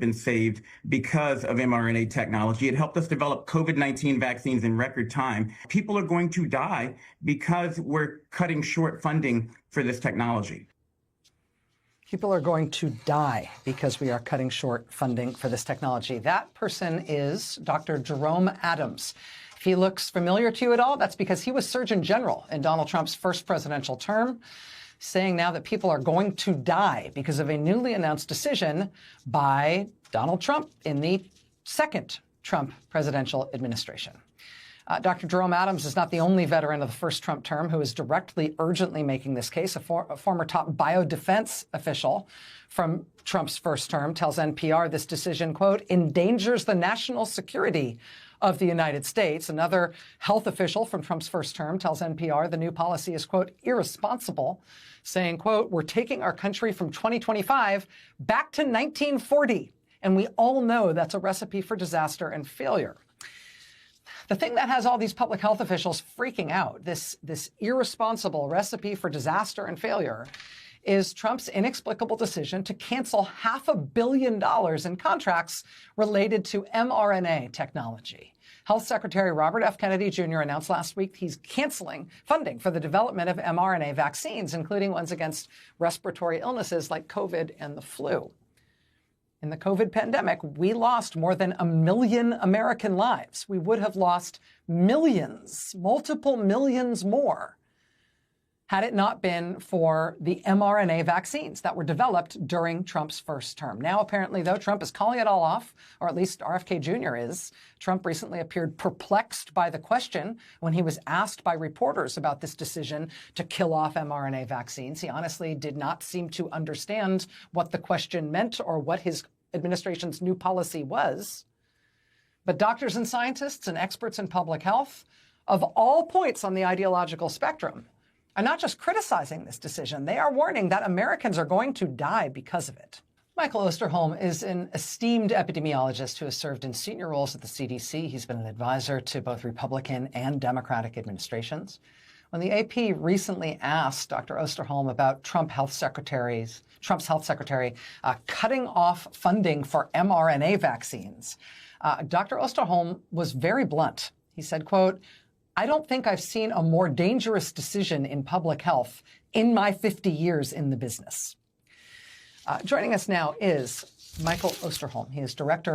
been saved because of mRNA technology. It helped us develop COVID-19 vaccines in record time. People are going to die because we're cutting short funding for this technology. People are going to die because we are cutting short funding for this technology. That person is Dr. Jerome Adams. If he looks familiar to you at all, that's because he was Surgeon General in Donald Trump's first presidential term, saying now that people are going to die because of a newly announced decision by Donald Trump in the second Trump presidential administration. Dr. Jerome Adams is not the only veteran of the first Trump term who is directly, urgently making this case. A former top biodefense official from Trump's first term tells NPR this decision, quote, endangers the national security of the United States. Another health official from Trump's first term tells NPR the new policy is, quote, irresponsible, saying, quote, we're taking our country from 2025 back to 1940. And we all know that's a recipe for disaster and failure. The thing that has all these public health officials freaking out, this irresponsible recipe for disaster and failure, is Trump's inexplicable decision to cancel $500 million in contracts related to mRNA technology. Health Secretary Robert F. Kennedy Jr. announced last week he's canceling funding for the development of mRNA vaccines, including ones against respiratory illnesses like COVID and the flu. In the COVID pandemic, we lost more than 1 million American lives. We would have lost millions, multiple millions more, had it not been for the mRNA vaccines that were developed during Trump's first term. Now, apparently, though, Trump is calling it all off, or at least RFK Jr. is. Trump recently appeared perplexed by the question when he was asked by reporters about this decision to kill off mRNA vaccines. He honestly did not seem to understand what the question meant or what his administration's new policy was. But doctors and scientists and experts in public health of all points on the ideological spectrum are not just criticizing this decision, they are warning that Americans are going to die because of it. Michael Osterholm is an esteemed epidemiologist who has served in senior roles at the CDC. He's been an advisor to both Republican and Democratic administrations. When the AP recently asked Dr. Osterholm about Trump's health secretary cutting off funding for mRNA vaccines, Dr. Osterholm was very blunt. He said, quote, I don't think I've seen a more dangerous decision in public health in my 50 years in the business. Joining us now is Michael Osterholm. He is director